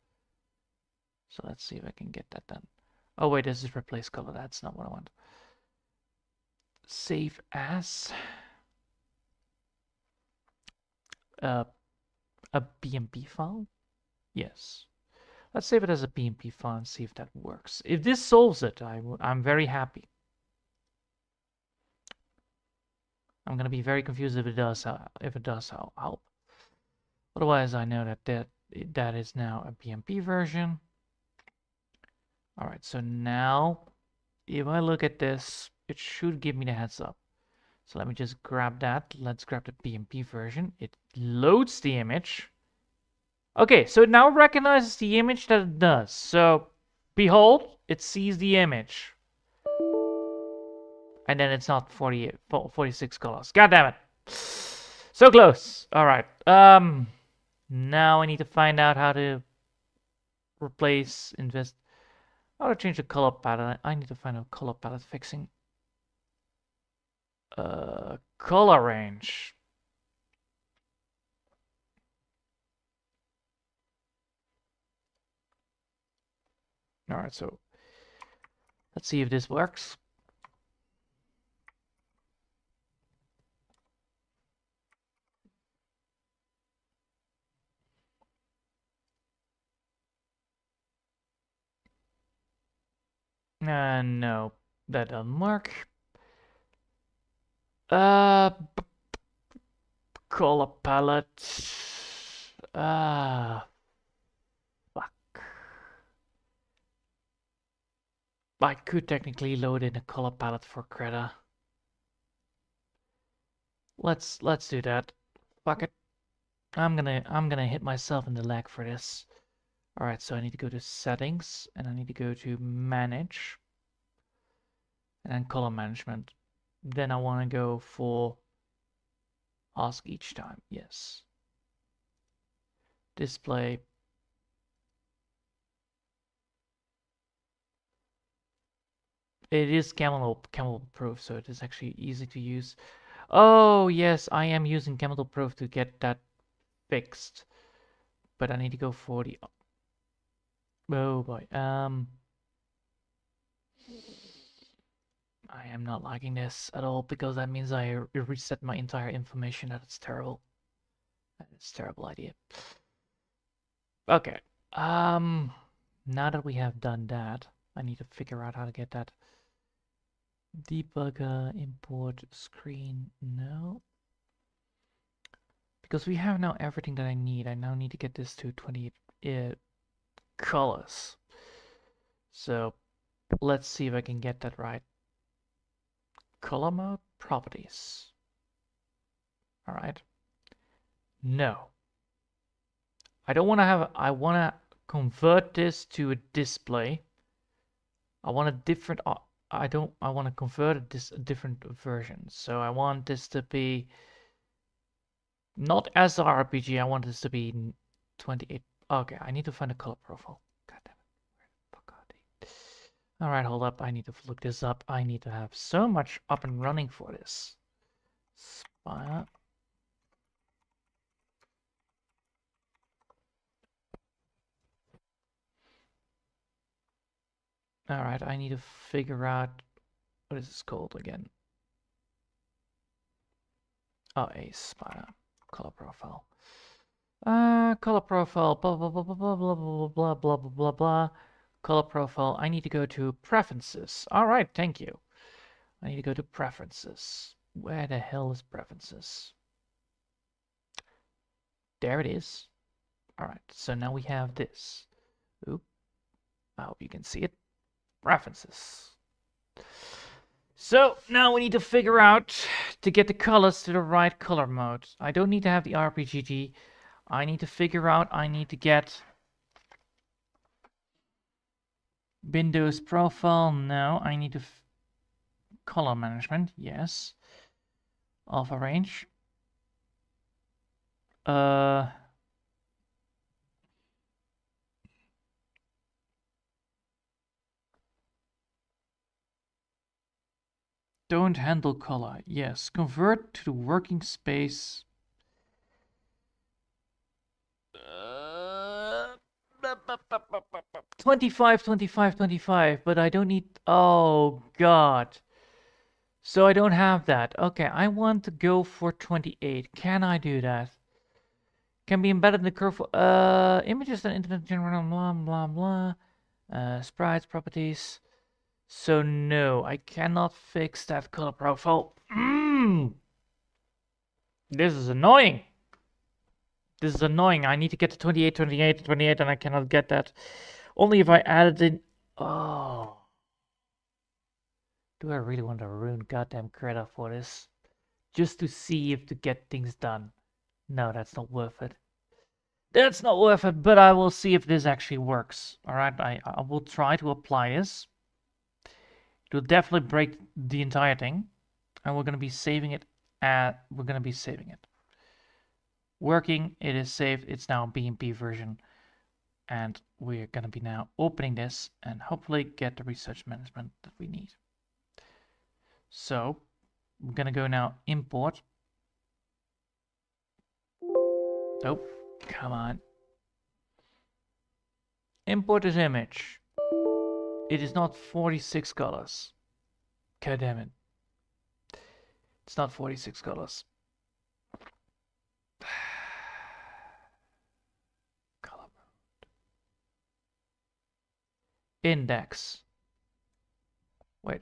So let's see if I can get that done. Oh wait, this is replace color. That's not what I want. Save as a BMP file. Yes. Let's save it as a BMP file and see if that works. If this solves it, I'm very happy. I'm gonna be very confused if it does. If it does help. Otherwise, I know that is now a BMP version. All right. So now, if I look at this, it should give me the heads up. So let me just grab that. Let's grab the BMP version. It loads the image. Okay, so it now recognizes the image that it does. So, behold, it sees the image. And then it's not 46 colors. God damn it. So close. All right. Now I need to find out how to replace, how to change the color palette. I need to find out color palette fixing. Color range. All right, so let's see if this works. No, that doesn't work. Color palette. Fuck. I could technically load in a color palette for Greta. Let's do that. Fuck it. I'm gonna hit myself in the leg for this. All right, so I need to go to settings and I need to go to manage and then color management. Then I want to go for ask each time. Yes. Display. It is camel proof, so it is actually easy to use. Oh yes, I am using camel proof to get that fixed, but I need to go for the. Oh boy. I am not liking this at all because that means I reset my entire information. That's terrible. That's a terrible idea. Okay. Now that we have done that, I need to figure out how to get that debugger import screen. No. Because we have now everything that I need. I now need to get this to 28 colors. So let's see if I can get that right. Color mode properties. All right. No. I don't want to have, I want to convert this to a display. I want a different, I want to convert a different version. So I want this to be not sRPG. I want this to be 28. Okay, I need to find a color profile. God damn it. Fuck God. All right, hold up. I need to look this up. I need to have so much up and running for this. Spire. All right, I need to figure out what is this called again. Oh, a spire color profile. Color profile. Blah blah blah blah blah blah blah blah blah blah blah blah. Color profile. I need to go to preferences. All right, thank you. I need to go to preferences. Where the hell is preferences? There it is. Alright, so now we have this. Oop, I hope you can see it. References. So now we need to figure out to get the colors to the right color mode. I don't need to have the RPGG. I need to figure out, I need to get Windows profile. No, I need to color management. Yes. Alpha range. Don't handle color. Yes. Convert to the working space. 25, 25, 25, but I don't need. Oh, God. So I don't have that. Okay, I want to go for 28. Can I do that? Can be embedded in the curve. Images and internet general, blah, blah, blah. Sprites, properties. So no, I cannot fix that color profile. This is annoying. This is annoying. I need to get to 28, 28, 28, and I cannot get that. Only if I added in. Oh. Do I really want to ruin goddamn credit for this? Just to see if to get things done. No, that's not worth it. That's not worth it, but I will see if this actually works. Alright, I will try to apply this. It will definitely break the entire thing. And we're going to be saving it Working, it is saved, it's now BMP version. And we're going to be now opening this and hopefully get the research management that we need. So, we're going to go now import. Oh, come on. Import this image. It is not 46 colors. God damn it. It's not 46 colors. Color mode. Index. Wait.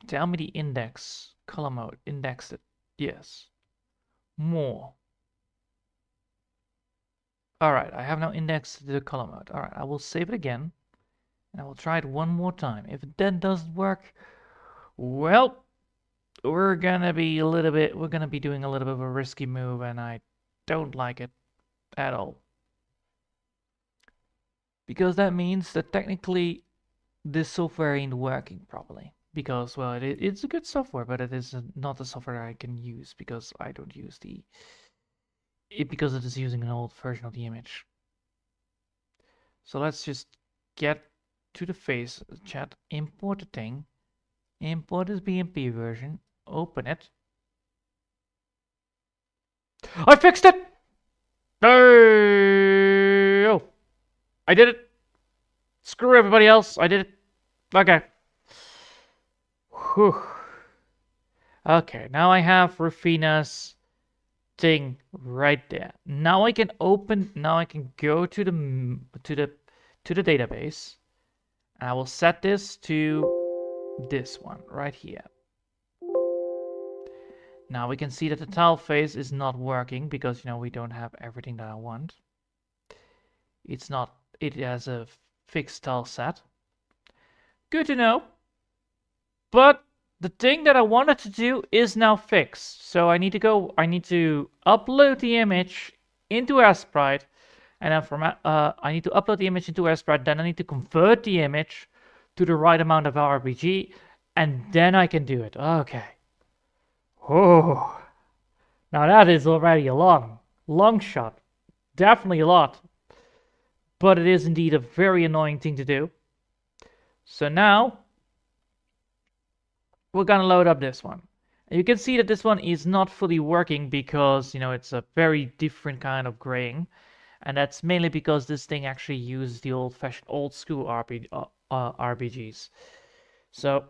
Tell me the index. Color mode. Indexed it. Yes. More. Alright, I have now indexed the color mode. Alright, I will save it again. And I will try it one more time. If it then doesn't work, well, we're gonna be doing a little bit of a risky move, and I don't like it at all. Because that means that technically this software ain't working properly. Because, well, it's a good software, but it is not the software I can use because I don't use because it is using an old version of the image. So let's just get to the face chat, import the thing, import this BMP version, open it. I fixed it! Oh, I did it. Screw everybody else. I did it. Okay. Whew. Okay, now I have Rufina's thing right there. Now I can go to the database. And I will set this to this one right here. Now we can see that the tile face is not working because, we don't have everything that I want. It has a fixed tile set. Good to know. But the thing that I wanted to do is now fixed. So I need to upload the image into Sprite. And then I need to upload the image into Sprite. Then I need to convert the image to the right amount of RPG. And then I can do it. Okay. Oh. Now that is already a long shot. Definitely a lot. But it is indeed a very annoying thing to do. So now we're gonna load up this one. And you can see that this one is not fully working because, it's a very different kind of graying. And that's mainly because this thing actually uses the old school RPGs. So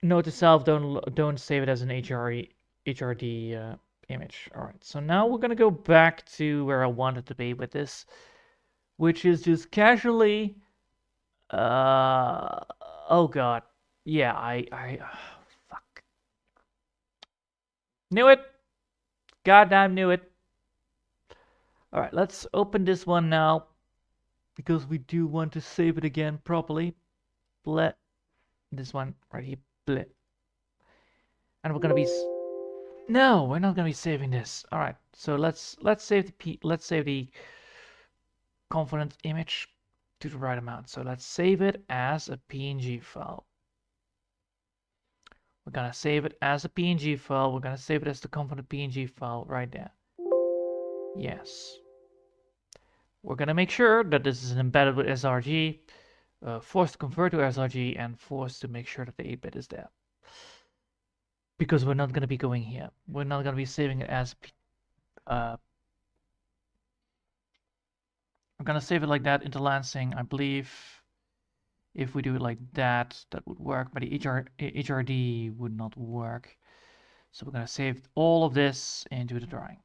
note to self, don't save it as an HRD image. All right, so now we're gonna go back to where I wanted to be with this, which is just casually. Oh god, yeah, fuck, knew it. Goddamn knew it. All right, let's open this one now because we do want to save it again properly. Let this one right here. Bleh. And we're gonna be no, we're not gonna be saving this. All right, so let's save the confident image to the right amount. So let's save it as a PNG file. We're gonna save it as a PNG file. We're gonna save it as the confident PNG file right there. Yes. We're gonna make sure that this is embedded with sRG, forced to convert to sRG, and forced to make sure that the 8-bit is there. Because we're not gonna be going here. We're not gonna be saving it as we're gonna save it like that into Lansing. I believe if we do it like that, that would work, but the HRD would not work. So we're gonna save all of this into the drawing.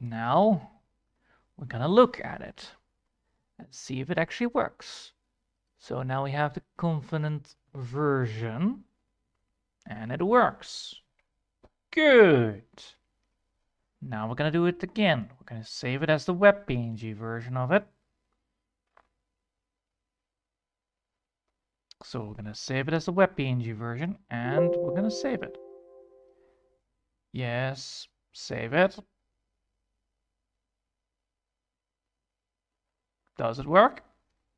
Now we're gonna look at it and see if it actually works. So now we have the confident version and it works. Good. Now we're gonna do it again. We're gonna save it as the WebPNG version of it. So we're gonna save it as the WebPNG version and we're gonna save it. Yes, save it. Does it work?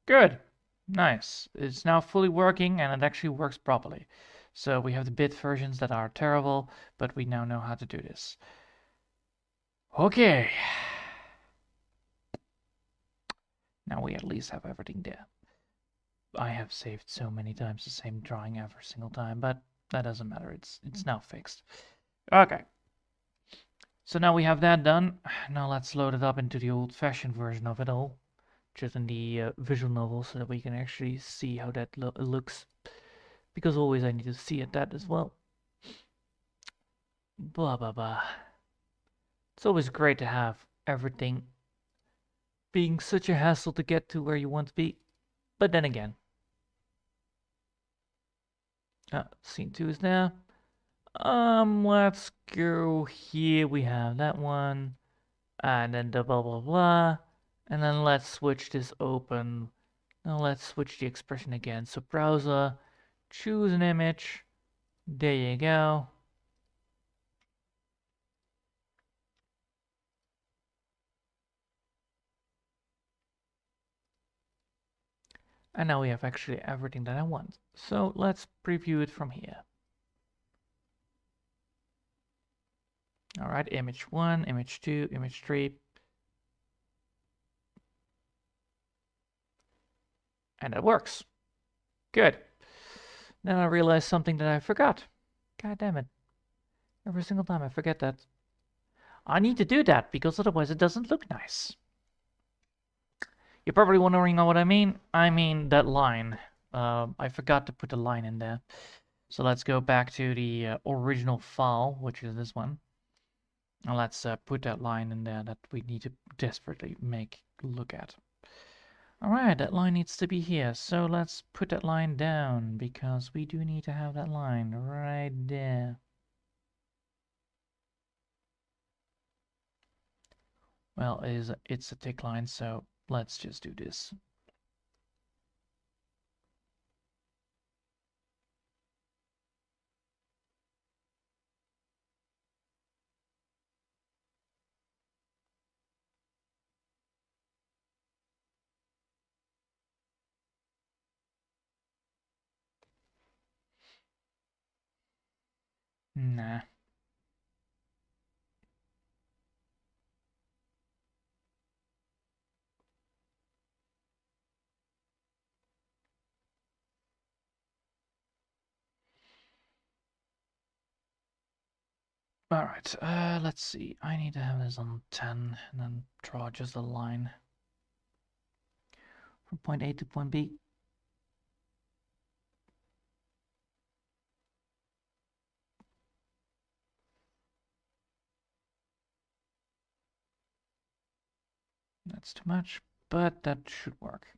Good. Nice. It's now fully working and it actually works properly. So we have the bit versions that are terrible, but we now know how to do this. Okay. Now we at least have everything there. I have saved so many times the same drawing every single time, but that doesn't matter. It's now fixed. Okay. So now we have that done. Now let's load it up into the old-fashioned version of it all, just in the visual novel, so that we can actually see how that looks. Because always I need to see it that as well. Blah blah blah. It's always great to have everything being such a hassle to get to where you want to be. But then again, scene 2 is there. Let's go here. We have that one, and then the blah blah blah, and then let's switch this open. Now let's switch the expression again. So browser, choose an image. There you go. And now we have actually everything that I want. So let's preview it from here. All right, image 1, image 2, image 3. And it works. Good. Then I realized something that I forgot. God damn it. Every single time I forget that. I need to do that because otherwise it doesn't look nice. You're probably wondering what I mean. I mean that line. I forgot to put the line in there. So let's go back to the original file, which is this one. And let's put that line in there that we need to desperately make look at. Alright, that line needs to be here. So let's put that line down because we do need to have that line right there. Well, it's a tick line, so let's just do this. Nah. Alright, let's see. I need to have this on 10 and then draw just a line from point A to point B. That's too much, but that should work.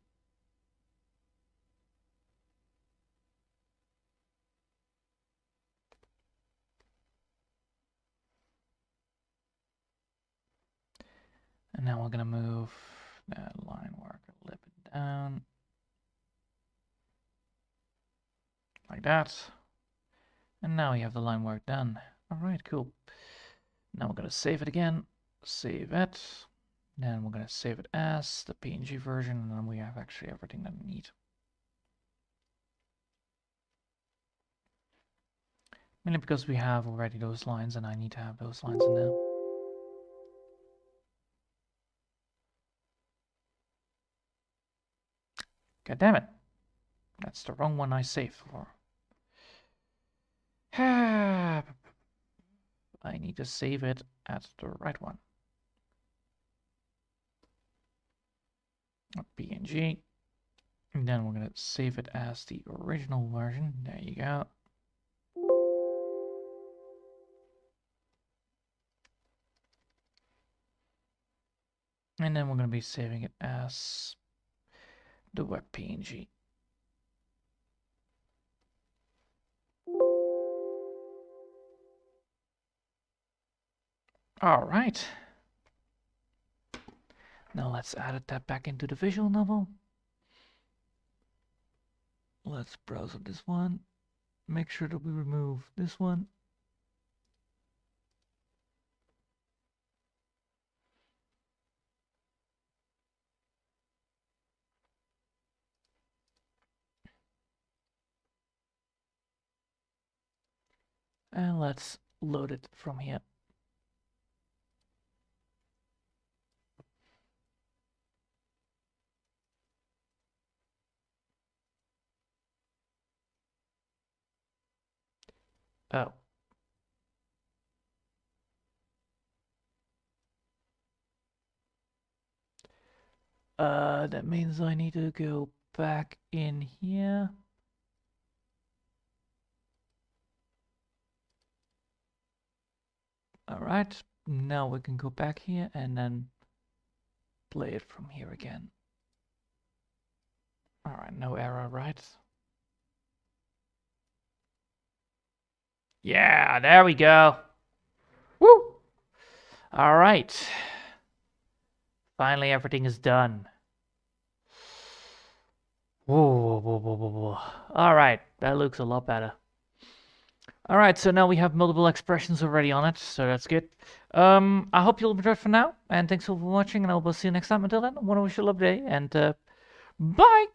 now we're gonna move that line work a little bit down. Like that. And now we have the line work done. Alright, cool. Now we're gonna save it again. Save it. Then we're gonna save it as the PNG version, and then we have actually everything that we need. Mainly because we have already those lines, and I need to have those lines in there. God damn it. That's the wrong one I saved for. I need to save it at the right one. PNG. And then we're going to save it as the original version. There you go. And then we're going to be saving it as the web PNG. All right. Now let's add that back into the visual novel. Let's browse up this one. Make sure that we remove this one. And let's load it from here. Oh. That means I need to go back in here. All right, now we can go back here and then play it from here again. All right, no error, right? Yeah, there we go. Woo! All right. Finally, everything is done. Whoa, whoa, whoa, whoa, whoa. All right, that looks a lot better. All right, so now we have multiple expressions already on it, so that's good. I hope you'll enjoy it for now, and thanks for watching, and I will see you next time. Until then, I want to wish you a lovely day, and bye!